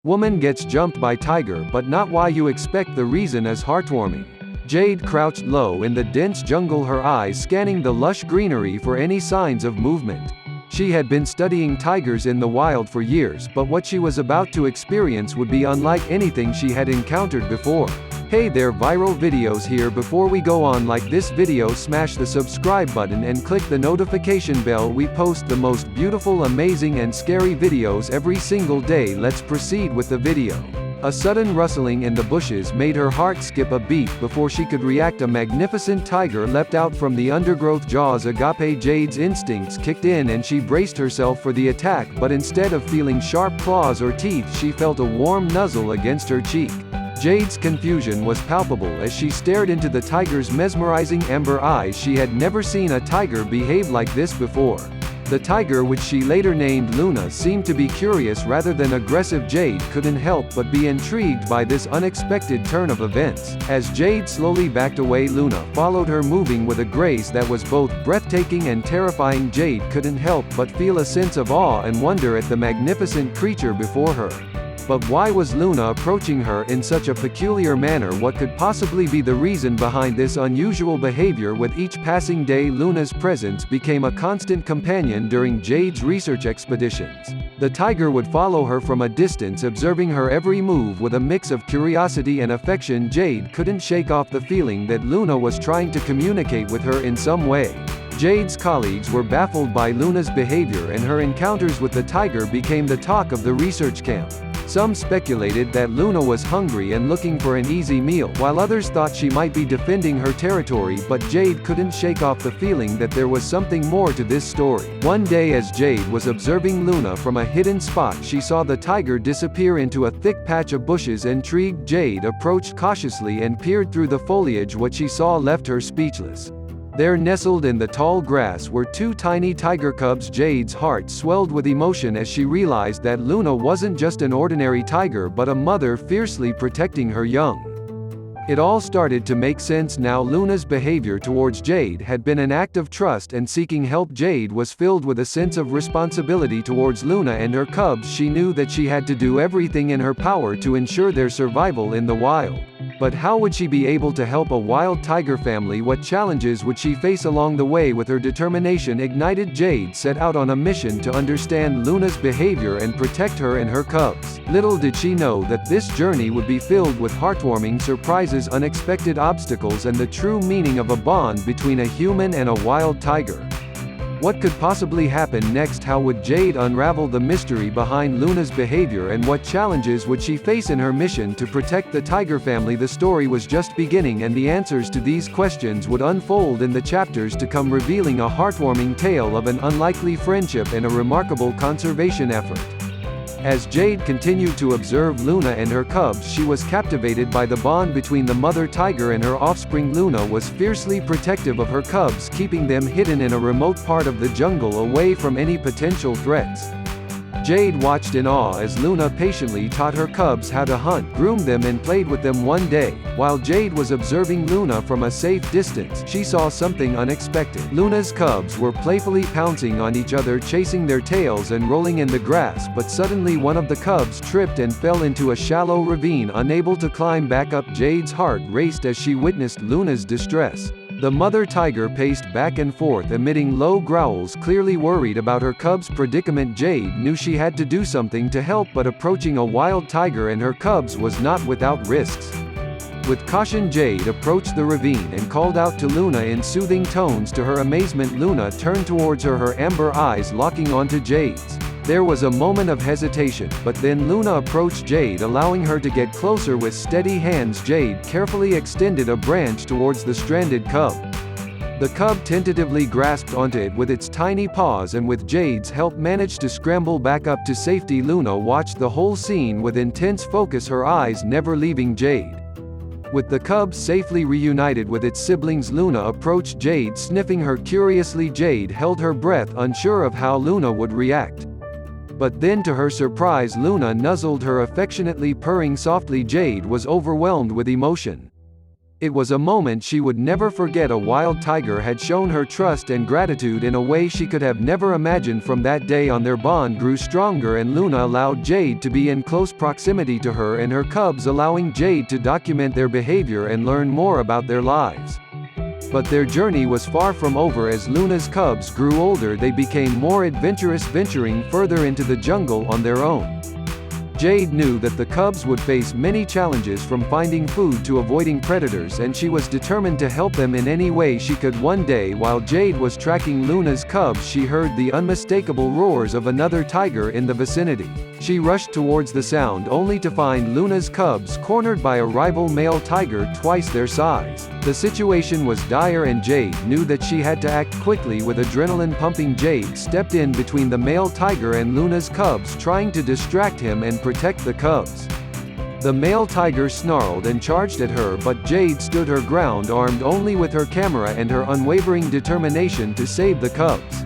Woman gets jumped by tiger but not why you expect. The reason is heartwarming. Jade crouched low in the dense jungle, her eyes scanning the lush greenery for any signs of movement. She had been studying tigers in the wild for years, but what she was about to experience would be unlike anything she had encountered before. Hey there, Viral Videos here. Before we go on, like this video, smash the subscribe button and click the notification bell. We post the most beautiful, amazing and scary videos every single day. Let's proceed with the video. A sudden rustling in the bushes made her heart skip a beat. Before she could react, a magnificent tiger leapt out from the undergrowth jaws. Agape Jade's instincts kicked in and she braced herself for the attack, but instead of feeling sharp claws or teeth, she felt a warm nuzzle against her cheek. Jade's confusion was palpable as she stared into the tiger's mesmerizing amber eyes. She had never seen a tiger behave like this before. The tiger, which she later named Luna, seemed to be curious rather than aggressive. Jade couldn't help but be intrigued by this unexpected turn of events. As Jade slowly backed away, Luna followed her, moving with a grace that was both breathtaking and terrifying. Jade couldn't help but feel a sense of awe and wonder at the magnificent creature before her. But why was Luna approaching her in such a peculiar manner? What could possibly be the reason behind this unusual behavior? With each passing day, Luna's presence became a constant companion during Jade's research expeditions. The tiger would follow her from a distance, observing her every move with a mix of curiosity and affection. Jade couldn't shake off the feeling that Luna was trying to communicate with her in some way. Jade's colleagues were baffled by Luna's behavior, and her encounters with the tiger became the talk of the research camp. Some speculated that Luna was hungry and looking for an easy meal, while others thought she might be defending her territory. But Jade couldn't shake off the feeling that there was something more to this story. One day, as Jade was observing Luna from a hidden spot, she saw the tiger disappear into a thick patch of bushes. Intrigued, Jade approached cautiously and peered through the foliage. What she saw left her speechless. There, nestled in the tall grass, were two tiny tiger cubs. Jade's heart swelled with emotion as she realized that Luna wasn't just an ordinary tiger but a mother fiercely protecting her young. It all started to make sense now. Luna's behavior towards Jade had been an act of trust and seeking help. Jade was filled with a sense of responsibility towards Luna and her cubs. She knew that she had to do everything in her power to ensure their survival in the wild. But how would she be able to help a wild tiger family? What challenges would she face along the way? With her determination ignited, Jade set out on a mission to understand Luna's behavior and protect her and her cubs. Little did she know that this journey would be filled with heartwarming surprises, unexpected obstacles, and the true meaning of a bond between a human and a wild tiger. What could possibly happen next? How would Jade unravel the mystery behind Luna's behavior, and what challenges would she face in her mission to protect the tiger family? The story was just beginning, and the answers to these questions would unfold in the chapters to come, revealing a heartwarming tale of an unlikely friendship and a remarkable conservation effort. As Jade continued to observe Luna and her cubs, she was captivated by the bond between the mother tiger and her offspring. Luna was fiercely protective of her cubs, keeping them hidden in a remote part of the jungle away from any potential threats. Jade watched in awe as Luna patiently taught her cubs how to hunt, groomed them and played with them. One day, while Jade was observing Luna from a safe distance, she saw something unexpected. Luna's cubs were playfully pouncing on each other, chasing their tails and rolling in the grass, but suddenly one of the cubs tripped and fell into a shallow ravine, unable to climb back up. Jade's heart raced as she witnessed Luna's distress. The mother tiger paced back and forth, emitting low growls, clearly worried about her cubs' predicament. Jade knew she had to do something to help, but approaching a wild tiger and her cubs was not without risks. With caution, Jade approached the ravine and called out to Luna in soothing tones. To her amazement, Luna turned towards her, her amber eyes locking onto Jade's. There was a moment of hesitation, but then Luna approached Jade, allowing her to get closer. With steady hands, Jade carefully extended a branch towards the stranded cub. The cub tentatively grasped onto it with its tiny paws and with Jade's help managed to scramble back up to safety. Luna watched the whole scene with intense focus, her eyes never leaving Jade. With the cub safely reunited with its siblings, Luna approached Jade, sniffing her curiously. Jade held her breath, unsure of how Luna would react. But then, to her surprise, Luna nuzzled her affectionately, purring softly. Jade was overwhelmed with emotion. It was a moment she would never forget. A wild tiger had shown her trust and gratitude in a way she could have never imagined. From that day on, their bond grew stronger, and Luna allowed Jade to be in close proximity to her and her cubs, allowing Jade to document their behavior and learn more about their lives. But their journey was far from over. As Luna's cubs grew older, they became more adventurous, venturing further into the jungle on their own. Jade knew that the cubs would face many challenges, from finding food to avoiding predators, and she was determined to help them in any way she could. One day, while Jade was tracking Luna's cubs, she heard the unmistakable roars of another tiger in the vicinity. She rushed towards the sound, only to find Luna's cubs cornered by a rival male tiger twice their size. The situation was dire, and Jade knew that she had to act quickly. With adrenaline pumping, Jade stepped in between the male tiger and Luna's cubs, trying to distract him and protect the cubs. The male tiger snarled and charged at her, but Jade stood her ground, armed only with her camera and her unwavering determination to save the cubs.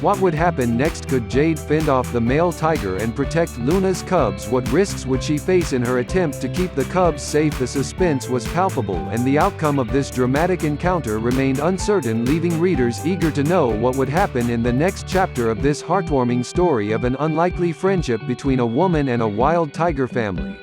What would happen next? Could Jade fend off the male tiger and protect Luna's cubs? What risks would she face in her attempt to keep the cubs safe? The suspense was palpable, and the outcome of this dramatic encounter remained uncertain, leaving readers eager to know what would happen in the next chapter of this heartwarming story of an unlikely friendship between a woman and a wild tiger family.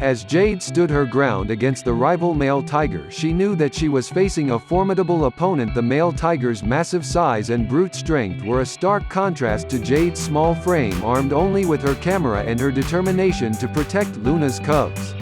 As Jade stood her ground against the rival male tiger, she knew that she was facing a formidable opponent. The male tiger's massive size and brute strength were a stark contrast to Jade's small frame, armed only with her camera and her determination to protect Luna's cubs.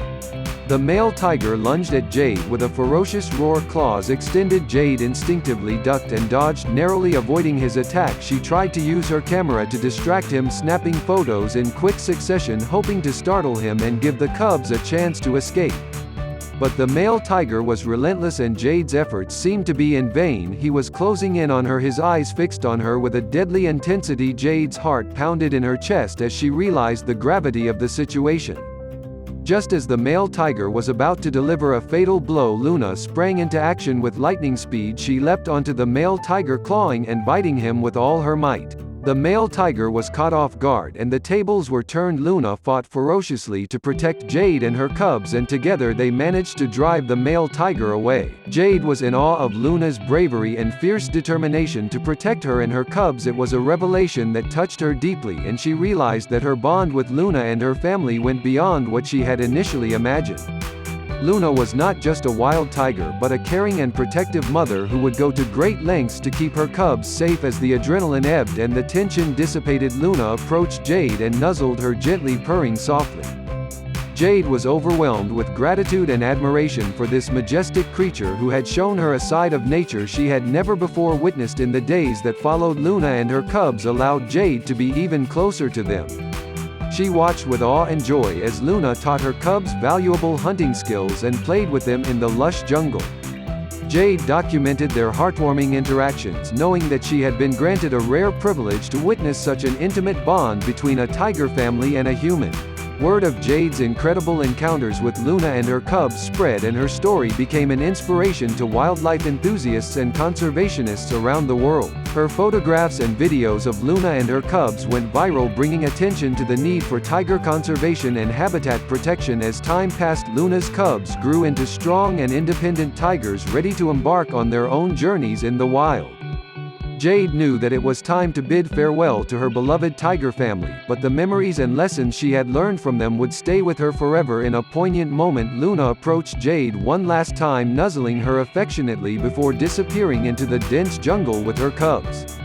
The male tiger lunged at Jade with a ferocious roar, claws extended. Jade instinctively ducked and dodged, narrowly avoiding his attack. She tried to use her camera to distract him, snapping photos in quick succession, hoping to startle him and give the cubs a chance to escape. But the male tiger was relentless, and Jade's efforts seemed to be in vain. He was closing in on her, his eyes fixed on her with a deadly intensity. Jade's heart pounded in her chest as she realized the gravity of the situation. Just as the male tiger was about to deliver a fatal blow, Luna sprang into action with lightning speed. She leapt onto the male tiger, clawing and biting him with all her might. The male tiger was caught off guard, and the tables were turned. Luna fought ferociously to protect Jade and her cubs, and together they managed to drive the male tiger away. Jade was in awe of Luna's bravery and fierce determination to protect her and her cubs. It was a revelation that touched her deeply, and she realized that her bond with Luna and her family went beyond what she had initially imagined. Luna was not just a wild tiger, but a caring and protective mother who would go to great lengths to keep her cubs safe. As the adrenaline ebbed and the tension dissipated, Luna approached Jade and nuzzled her, gently purring softly. Jade was overwhelmed with gratitude and admiration for this majestic creature who had shown her a side of nature she had never before witnessed. In the days that followed, Luna and her cubs allowed Jade to be even closer to them. She watched with awe and joy as Luna taught her cubs valuable hunting skills and played with them in the lush jungle. Jade documented their heartwarming interactions, knowing that she had been granted a rare privilege to witness such an intimate bond between a tiger family and a human. Word of Jade's incredible encounters with Luna and her cubs spread, and her story became an inspiration to wildlife enthusiasts and conservationists around the world. Her photographs and videos of Luna and her cubs went viral, bringing attention to the need for tiger conservation and habitat protection. As time passed, Luna's cubs grew into strong and independent tigers ready to embark on their own journeys in the wild. Jade knew that it was time to bid farewell to her beloved tiger family, but the memories and lessons she had learned from them would stay with her forever. In a poignant moment, Luna approached Jade one last time, nuzzling her affectionately before disappearing into the dense jungle with her cubs.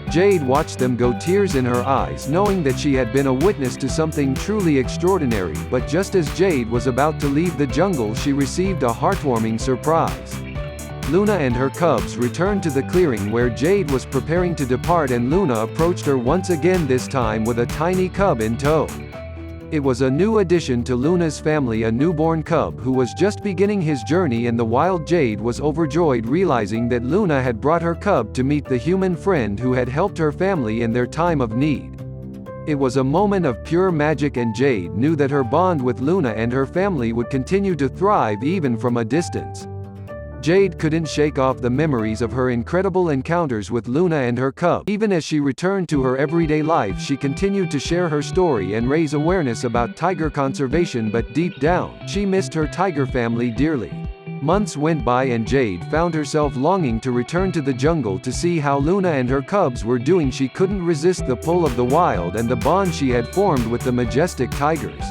Jade watched them go, tears in her eyes, knowing that she had been a witness to something truly extraordinary. But just as Jade was about to leave the jungle, she received a heartwarming surprise. Luna and her cubs returned to the clearing where Jade was preparing to depart, and Luna approached her once again, this time with a tiny cub in tow. It was a new addition to Luna's family, a newborn cub who was just beginning his journey in the wild. Jade was overjoyed, realizing that Luna had brought her cub to meet the human friend who had helped her family in their time of need. It was a moment of pure magic, and Jade knew that her bond with Luna and her family would continue to thrive even from a distance. Jade couldn't shake off the memories of her incredible encounters with Luna and her cub. Even as she returned to her everyday life, she continued to share her story and raise awareness about tiger conservation, but deep down, she missed her tiger family dearly. Months went by and Jade found herself longing to return to the jungle to see how Luna and her cubs were doing. She couldn't resist the pull of the wild and the bond she had formed with the majestic tigers.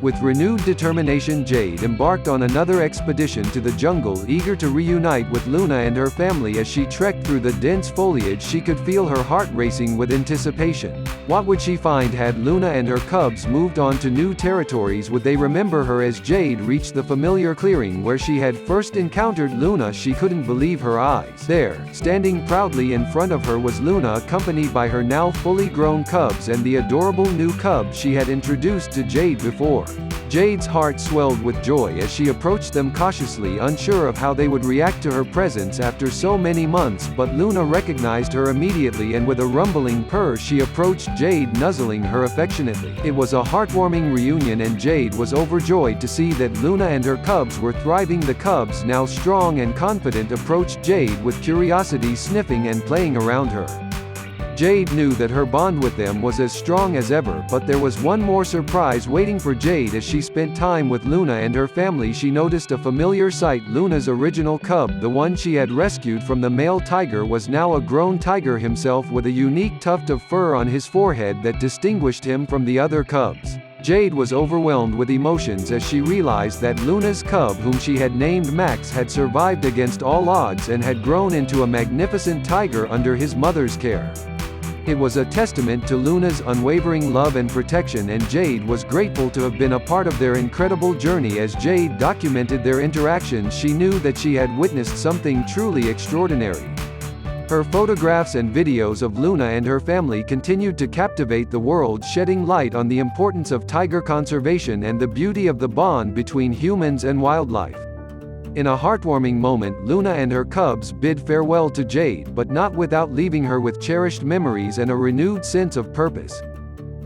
With renewed determination, Jade embarked on another expedition to the jungle, eager to reunite with Luna and her family. As she trekked through the dense foliage, she could feel her heart racing with anticipation. What would she find? Had Luna and her cubs moved on to new territories? Would they remember her? As Jade reached the familiar clearing where she had first encountered Luna, she couldn't believe her eyes. There, standing proudly in front of her, was Luna, accompanied by her now fully grown cubs and the adorable new cub she had introduced to Jade before. Jade's heart swelled with joy as she approached them cautiously, unsure of how they would react to her presence after so many months. But Luna recognized her immediately, and with a rumbling purr she approached Jade, nuzzling her affectionately. It was a heartwarming reunion and Jade was overjoyed to see that Luna and her cubs were thriving. The cubs, now strong and confident, approached Jade with curiosity, sniffing and playing around her. Jade knew that her bond with them was as strong as ever, but there was one more surprise waiting for Jade. As she spent time with Luna and her family, she noticed a familiar sight. Luna's original cub, the one she had rescued from the male tiger, was now a grown tiger himself, with a unique tuft of fur on his forehead that distinguished him from the other cubs. Jade was overwhelmed with emotions as she realized that Luna's cub, whom she had named Max, had survived against all odds and had grown into a magnificent tiger under his mother's care. It was a testament to Luna's unwavering love and protection, and Jade was grateful to have been a part of their incredible journey. As Jade documented their interactions, she knew that she had witnessed something truly extraordinary. Her photographs and videos of Luna and her family continued to captivate the world, shedding light on the importance of tiger conservation and the beauty of the bond between humans and wildlife. In a heartwarming moment, Luna and her cubs bid farewell to Jade, but not without leaving her with cherished memories and a renewed sense of purpose.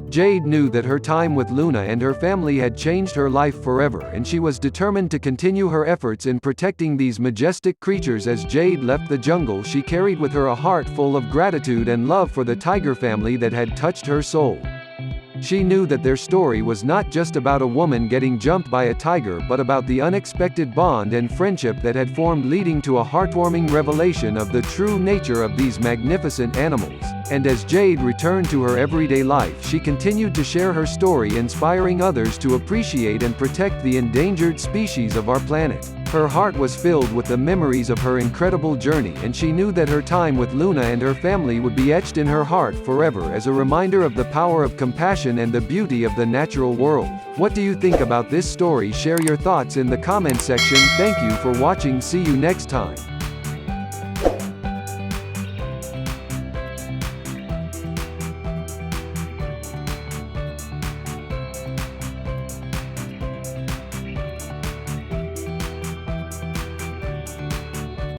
Jade knew that her time with Luna and her family had changed her life forever, and she was determined to continue her efforts in protecting these majestic creatures. As Jade left the jungle, she carried with her a heart full of gratitude and love for the tiger family that had touched her soul. She knew that their story was not just about a woman getting jumped by a tiger, but about the unexpected bond and friendship that had formed, leading to a heartwarming revelation of the true nature of these magnificent animals. And as Jade returned to her everyday life, she continued to share her story, inspiring others to appreciate and protect the endangered species of our planet. Her heart was filled with the memories of her incredible journey, and she knew that her time with Luna and her family would be etched in her heart forever as a reminder of the power of compassion and the beauty of the natural world. What do you think about this story? Share your thoughts in the comment section. Thank you for watching. See you next time.